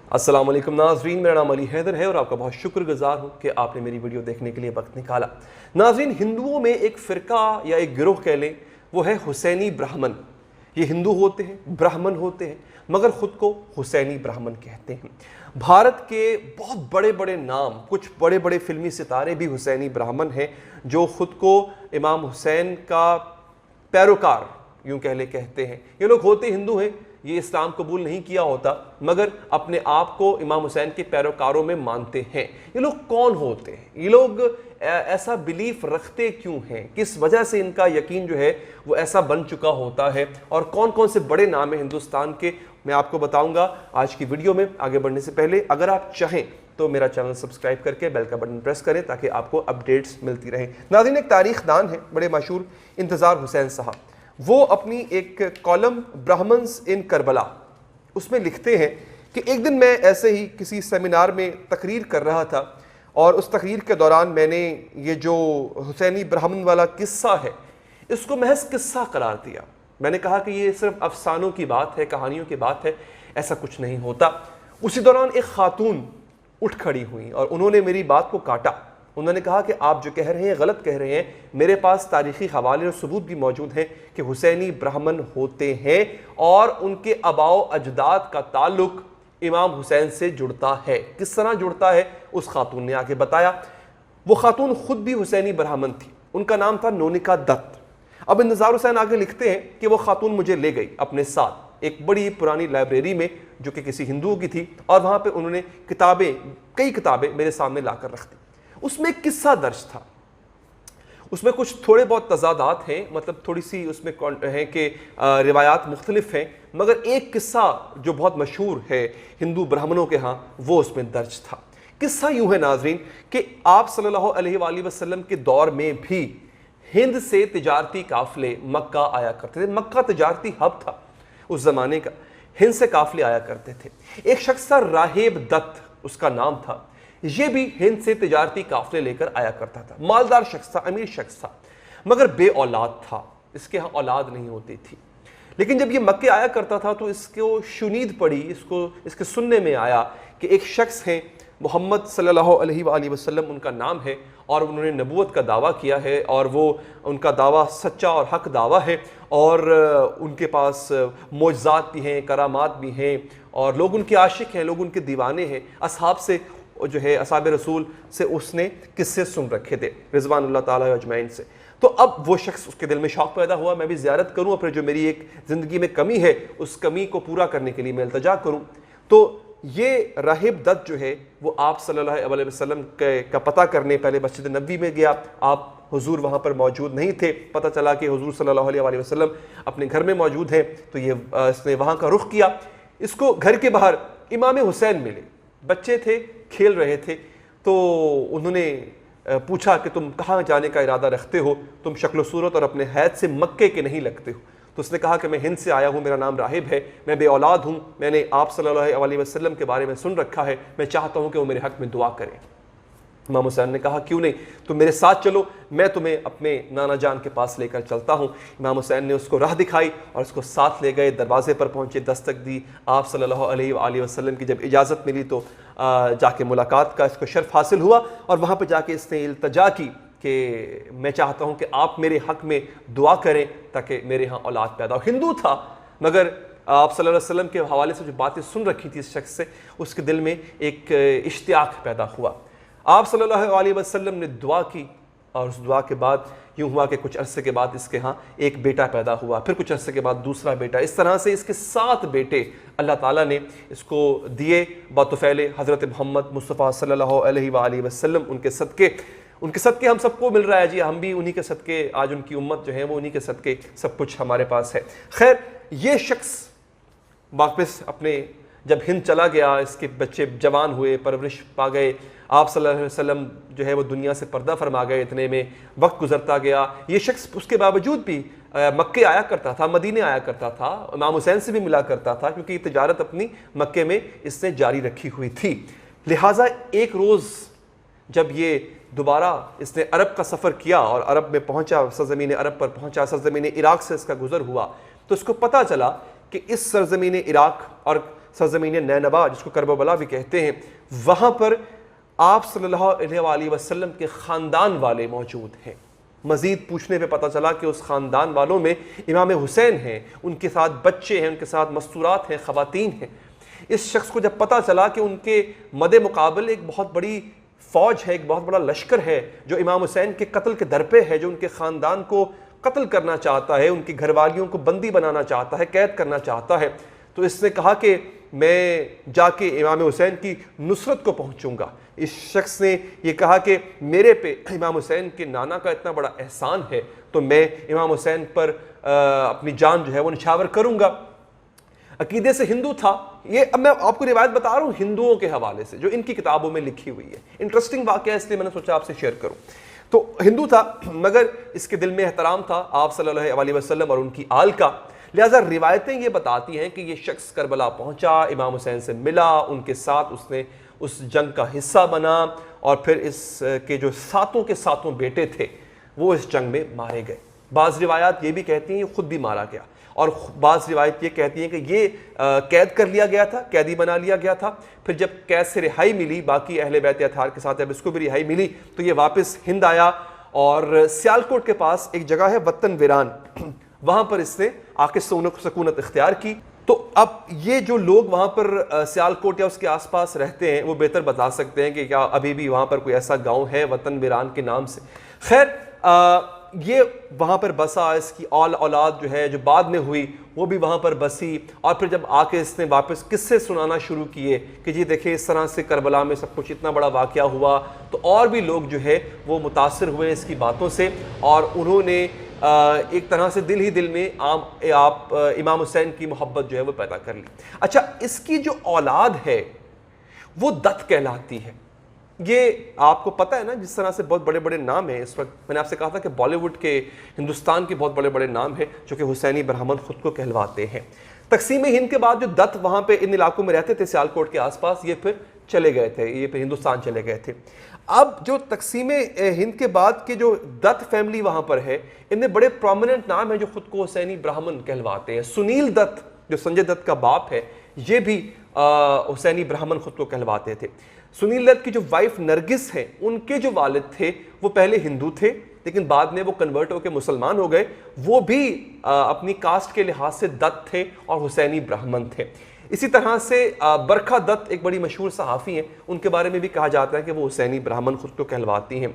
अस्सलाम वालेकुम नाज़रीन, मेरा नाम अली हैदर है और आपका बहुत शुक्रगुजार हूँ कि आपने मेरी वीडियो देखने के लिए वक्त निकाला। नाज़रीन, हिंदुओं में एक फ़िरका या एक गिरोह कह लें, वो है हुसैनी ब्राह्मण। ये हिंदू होते हैं, ब्राह्मण होते हैं, मगर ख़ुद को हुसैनी ब्राह्मण कहते हैं। भारत के बहुत बड़े बड़े नाम, कुछ बड़े बड़े फिल्मी सितारे भी हुसैनी ब्राह्मण हैं, जो ख़ुद को इमाम हुसैन का पैरोकार यूँ कहते हैं। ये लोग होते हिंदू हैं, ये इस्लाम कबूल नहीं किया होता, मगर अपने आप को इमाम हुसैन के पैरोकारों में मानते हैं। ये लोग कौन होते हैं? ये लोग ऐसा बिलीफ रखते क्यों हैं? किस वजह से इनका यकीन जो है वो ऐसा बन चुका होता है? और कौन कौन से बड़े नाम हैं हिंदुस्तान के, मैं आपको बताऊंगा आज की वीडियो में। आगे बढ़ने से पहले अगर आप चाहें तो मेरा चैनल सब्सक्राइब करके बेल का बटन प्रेस करें ताकि आपको अपडेट्स मिलती रहें। नाज़रीन, एक तारीख दान है बड़े मशहूर, इंतज़ार हुसैन साहब। वो अपनी एक कॉलम ब्राह्मण्स इन करबला, उसमें लिखते हैं कि एक दिन मैं ऐसे ही किसी सेमिनार में तकरीर कर रहा था और उस तकरीर के दौरान मैंने ये जो हुसैनी ब्राह्मण वाला किस्सा है इसको महज किस्सा करार दिया। मैंने कहा कि ये सिर्फ अफसानों की बात है, कहानियों की बात है, ऐसा कुछ नहीं होता। उसी दौरान एक खातून उठ खड़ी हुई और उन्होंने मेरी बात को काटा। उन्होंने कहा कि आप जो कह रहे हैं गलत कह रहे हैं, मेरे पास तारीखी हवाले और सबूत भी मौजूद हैं कि हुसैनी ब्राह्मण होते हैं और उनके आबाओ अजदाद का ताल्लुक इमाम हुसैन से जुड़ता है। किस तरह जुड़ता है उस खातून ने आगे बताया। वो खातून खुद भी हुसैनी ब्राह्मण थी, उनका नाम था नोनिका दत्त। अब इंतज़ार हुसैन आगे लिखते हैं कि वो खातून मुझे ले गई अपने साथ एक बड़ी पुरानी लाइब्रेरी में जो कि किसी हिंदुओं की थी, और वहाँ पर उन्होंने कई किताबें मेरे सामने ला कर रख दी। उसमें एक किस्सा दर्ज था, उसमें कुछ थोड़े बहुत तजादात हैं, मतलब थोड़ी सी उसमें है कि रिवायात मुख्तलिफ हैं, मगर एक किस्सा जो बहुत मशहूर है हिंदू ब्राह्मणों के यहाँ वो उसमें दर्ज था। किस्सा यूँ है नाजरीन कि आप सल्लल्लाहु अलैहि वसल्लम के दौर में भी हिंद से तिजारती काफ़िले मक्का आया करते थे। मक्का तिजारती हब था उस ज़माने का, हिंद से काफ़िले आया करते थे। एक शख्स था राहिब दत्त, उसका नाम था। ये भी हिंद से तिजारती काफिले लेकर आया करता था। मालदार शख्स था, अमीर शख्स था, मगर बे औलाद था, इसके यहाँ औलाद नहीं होती थी। लेकिन जब ये मक्के आया करता था तो इसको शुनीद पड़ी, इसके सुनने में आया कि एक शख्स हैं मोहम्मद सल्लल्लाहु अलैहि वसल्लम उनका नाम है और उन्होंने नबूवत का दावा किया है और वो उनका दावा सच्चा और हक दावा है और उनके पास मोजज़ात भी हैं, करामात भी हैं और लोग उनके आशिक हैं, लोग उनके दीवाने हैं। असहाब से जो है असहाब रसूल से उसने किस्से सुन रखे थे रिज़वानुल्लाह ताला अजमैन से। तो अब वो शख्स, उसके दिल में शौक़ पैदा हुआ मैं भी ज़ियारत करूँ और फिर जो मेरी एक ज़िंदगी में कमी है उस कमी को पूरा करने के लिए मैं इल्तिजा करूँ। तो ये राहिब दत्त जो है वो आप सल्लल्लाहु अलैहि वसल्लम का पता करने पहले मस्जिद नबवी में गया। आप हुजूर वहाँ पर मौजूद नहीं थे, पता चला कि हुजूर सल्लल्लाहु अलैहि वसल्लम अपने घर में मौजूद हैं, तो ये इसने वहाँ का रुख किया। इसको घर के बाहर इमाम हुसैन मिले, बच्चे थे, खेल रहे थे, तो उन्होंने पूछा कि तुम कहाँ जाने का इरादा रखते हो, तुम शक्ल सूरत और अपने हैत से मक्के के नहीं लगते हो। तो उसने कहा कि मैं हिंद से आया हूँ, मेरा नाम राहिब है, मैं बे औलाद हूँ, मैंने आप सल्लल्लाहु अलैहि वसल्लम के बारे में सुन रखा है, मैं चाहता हूँ कि वो मेरे हक़ में दुआ करें। इमाम हुसैन ने कहा क्यों नहीं, तुम मेरे साथ चलो, मैं तुम्हें अपने नाना जान के पास लेकर चलता हूँ। इमाम हुसैन ने उसको राह दिखाई और उसको साथ ले गए, दरवाजे पर पहुँचे, दस्तक दी। आप सल्लल्लाहु अलैहि वसल्लम की जब इजाज़त मिली तो जाके मुलाकात का इसको शर्फ हासिल हुआ और वहाँ पर जाके इसने इल्तजा की कि मैं चाहता हूँ कि आप मेरे हक़ में दुआ करें ताकि मेरे यहाँ औलाद पैदा हो। हिंदू था, मगर आप सल्लल्लाहु अलैहि वसल्लम के हवाले से जो बातें सुन रखी थी इस शख्स से, उसके दिल में एक इश्तियाक पैदा हुआ। आप सल्लल्लाहु अलैहि वसल्लम ने दुआ की और उस दुआ के बाद यूँ हुआ कि कुछ अरसे के बाद इसके यहाँ एक बेटा पैदा हुआ, फिर कुछ अरसे के बाद दूसरा बेटा, इस तरह से इसके 7 बेटे अल्लाह ताला ने इसको दिए बातुफ़ैल हज़रत मोहम्मद मुस्तफ़ा सल्लल्लाहु अलैहि वसल्लम। उनके सदक़े हम सबको मिल रहा है जी, हम भी उन्हीं के सदक़े, आज उनकी उम्मत जो है वो उन्हीं के सदक़े सब कुछ हमारे पास है। खैर, ये शख्स वापस अपने जब हिंद चला गया, इसके बच्चे जवान हुए, परवरिश पा गए, आप सल्लल्लाहु अलैहि वसल्लम जो है वो दुनिया से पर्दा फरमा गए, इतने में वक्त गुजरता गया। ये शख्स उसके बावजूद भी मक्के आया करता था, मदीने आया करता था, इमाम हुसैन से भी मिला करता था, क्योंकि ये तिजारत अपनी मक्के में इसने जारी रखी हुई थी। लिहाजा एक रोज़ जब ये दोबारा इसने अरब का सफ़र किया और अरब में पहुँचा, सरज़मीन अरब पर पहुँचा, सरज़मीन इराक़ से इसका गुज़र हुआ, तो इसको पता चला कि इस सरज़मीन इराक़ और सरजमीन नैनवा जिसको करबला भी कहते हैं, वहाँ पर आप सल्लल्लाहु अलैहि वसल्लम के ख़ानदान वाले मौजूद हैं। मज़ीद पूछने पे पता चला कि उस ख़ानदान वालों में इमाम हुसैन हैं, उनके साथ बच्चे हैं, उनके साथ मस्तूरात हैं, ख़वातीन हैं। इस शख्स को जब पता चला कि उनके मदे मुकाबले एक बहुत बड़ी फ़ौज है, एक बहुत बड़ा लश्कर है जो इमाम हुसैन के कत्ल के दर पे है, जो उनके ख़ानदान को कत्ल करना चाहता है, उनकी घरवालियों को बंदी बनाना चाहता है, कैद करना चाहता है, तो इसने कहा कि मैं जाके इमाम हुसैन की नुसरत को पहुंचूंगा। इस शख्स ने यह कहा कि मेरे पे इमाम हुसैन के नाना का इतना बड़ा एहसान है तो मैं इमाम हुसैन पर अपनी जान जो है वो निछावर करूंगा। अकीदे से हिंदू था ये। अब मैं आपको रिवायत बता रहा हूँ हिंदुओं के हवाले से जो इनकी किताबों में लिखी हुई है। इंटरेस्टिंग वाक़या इसलिए मैंने सोचा आपसे शेयर करूँ। तो हिंदू था मगर इसके दिल में एहतराम था आप सल्लल्लाहु अलैहि वसल्लम और उनकी आल का। लिहाजा रिवायतें ये बताती हैं कि ये शख्स करबला पहुंचा, इमाम हुसैन से मिला, उनके साथ उसने उस जंग का हिस्सा बना और फिर इसके जो सातों के सातों बेटे थे वो इस जंग में मारे गए। बाज़ रिवायात ये भी कहती हैं ये खुद भी मारा गया और बाज़ रिवायत ये कहती हैं कि ये कैद कर लिया गया था, कैदी बना लिया गया था। फिर जब कैद से रिहाई मिली बाकी अहले बैत अतार के साथ, जब इसको भी रिहाई मिली तो ये वापस हिंद आया और सियालकोट के पास एक जगह है वतन वीरान, वहाँ पर इसने आके सकूनत इख्तियार की। तो अब ये जो लोग वहाँ पर सियालकोट या उसके आसपास रहते हैं वो बेहतर बता सकते हैं कि क्या अभी भी वहाँ पर कोई ऐसा गांव है वतन वीरान के नाम से। खैर ये वहाँ पर बसा, इसकी औलाद जो है जो बाद में हुई वो भी वहाँ पर बसी और फिर जब आके इसने वापस किस्से सुनाना शुरू किए कि जी देखिए इस तरह से करबला में सब कुछ इतना बड़ा वाक़या हुआ, तो और भी लोग जो है वो मुतासिर हुए इसकी बातों से और उन्होंने एक तरह से दिल ही दिल में आप इमाम हुसैन की मोहब्बत जो है वो पैदा कर ली। अच्छा, इसकी जो औलाद है वो दत्त कहलाती है। ये आपको पता है ना, जिस तरह से बहुत बड़े बड़े नाम हैं इस वक्त, मैंने आपसे कहा था कि बॉलीवुड के हिंदुस्तान के बहुत बड़े बड़े नाम हैं जो कि हुसैनी ब्राह्मण खुद को कहलवाते हैं। तकसीम हिंद के बाद जो दत्त वहाँ पे इन इलाकों में रहते थे सियालकोट के आसपास, ये फिर चले गए थे, ये फिर हिंदुस्तान चले गए थे। अब जो तकसीम हिंद के बाद के जो दत्त फैमिली वहाँ पर है, इनमें बड़े प्रोमिनेंट नाम हैं जो खुद को हुसैनी ब्राह्मण कहलवाते हैं। सुनील दत्त जो संजय दत्त का बाप है, ये भी हुसैनी ब्राह्मण खुद को कहलवाते थे। सुनील दत्त की जो वाइफ नरगिस है, उनके जो वालिद थे वो पहले हिंदू थे लेकिन बाद में वो कन्वर्ट होकर मुसलमान हो गए। वो भी अपनी कास्ट के लिहाज से दत्त थे और हुसैनी ब्राह्मण थे। इसी तरह से बरखा दत्त एक बड़ी मशहूर सहाफ़ी हैं, उनके बारे में भी कहा जाता है कि वो हुसैनी ब्राह्मण खुद को कहलवाती हैं।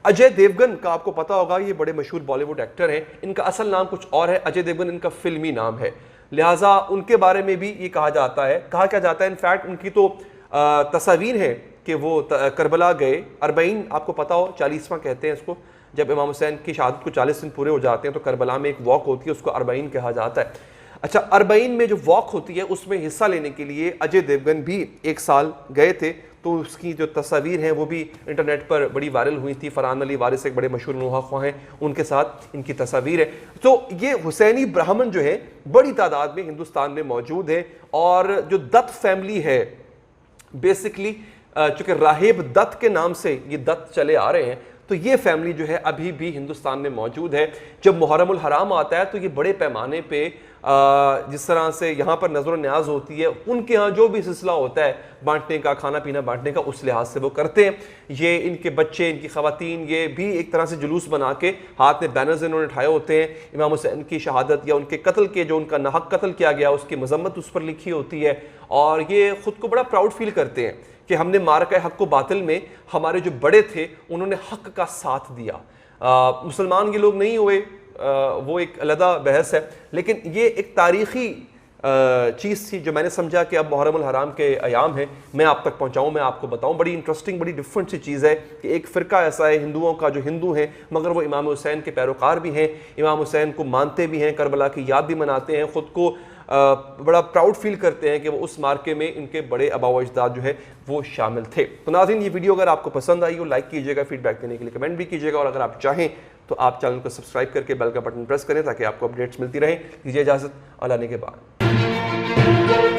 अजय देवगन का आपको पता होगा, ये बड़े मशहूर बॉलीवुड एक्टर हैं। इनका असल नाम कुछ और है, अजय देवगन इनका फिल्मी नाम है, लिहाजा उनके बारे में भी ये कहा जाता है। कहा क्या जाता है इनफैक्ट उनकी तो तस्वीर है कि वो करबला गए। अरबईन आपको पता हो, 40वां कहते हैं इसको, जब इमाम हुसैन की शहादत को 40 दिन पूरे हो जाते हैं तो करबला में एक वॉक होती है, उसको अरबईन कहा जाता है। अच्छा, अरबईन में जो वॉक होती है उसमें हिस्सा लेने के लिए अजय देवगन भी एक साल गए थे, तो उसकी जो तस्वीर हैं वो भी इंटरनेट पर बड़ी वायरल हुई थी। फरहान अली वारिस एक बड़े मशहूर नोहा ख्वाह हैं, उनके साथ इनकी तस्वीर है। तो ये हुसैनी ब्राह्मण जो है बड़ी तादाद में हिंदुस्तान में मौजूद है। और जो दत्त फैमिली है बेसिकली, चूँकि राहिब दत्त के नाम से ये दत्त चले आ रहे हैं, तो ये फैमिली जो है अभी भी हिंदुस्तान में मौजूद है। जब मुहर्रमुल हराम आता है तो ये बड़े पैमाने पे जिस तरह से यहाँ पर नज़र न्याज होती है, उनके यहाँ जो भी सिलसिला होता है बांटने का, खाना पीना बांटने का, उस लिहाज से वो करते हैं। ये इनके बच्चे, इनकी ख़वातीन, ये भी एक तरह से जुलूस बना के हाथ में बैनर्स इन्होंने उठाए होते हैं। इमाम हुसैन की शहादत या उनके कत्ल के, जो उनका नाहक कत्ल किया गया, उसकी मजम्मत उस पर लिखी होती है और ये ख़ुद को बड़ा प्राउड फील करते हैं कि हमने मारका हक को बातिल में हमारे जो बड़े थे उन्होंने हक का साथ दिया। मुसलमान ये लोग नहीं हुए, वो एक अलग बहस है, लेकिन ये एक तारीख़ी चीज़ थी जो मैंने समझा कि अब मुहर्रमुल हराम के अयाम है, मैं आप तक पहुँचाऊँ, मैं आपको बताऊँ। बड़ी इंटरेस्टिंग, बड़ी डिफरेंट सी चीज़ है कि एक फ़िरका ऐसा है हिंदुओं का जो हिंदू हैं मगर वो इमाम हुसैन के पैरोकार भी हैं, इमाम हुसैन को मानते भी हैं, करबला की याद भी मनाते हैं, ख़ुद को बड़ा प्राउड फील करते हैं कि वो उस मार्के में इनके बड़े आबा अजदाद जो है वो शामिल थे। तो नाज़रीन, ये वीडियो अगर आपको पसंद आई हो लाइक कीजिएगा, फीडबैक देने के लिए कमेंट भी कीजिएगा और अगर आप चाहें तो आप चैनल को सब्सक्राइब करके बेल का बटन प्रेस करें ताकि आपको अपडेट्स मिलती रहें। दीजिए इजाज़त, अल्लाह ने के बाद।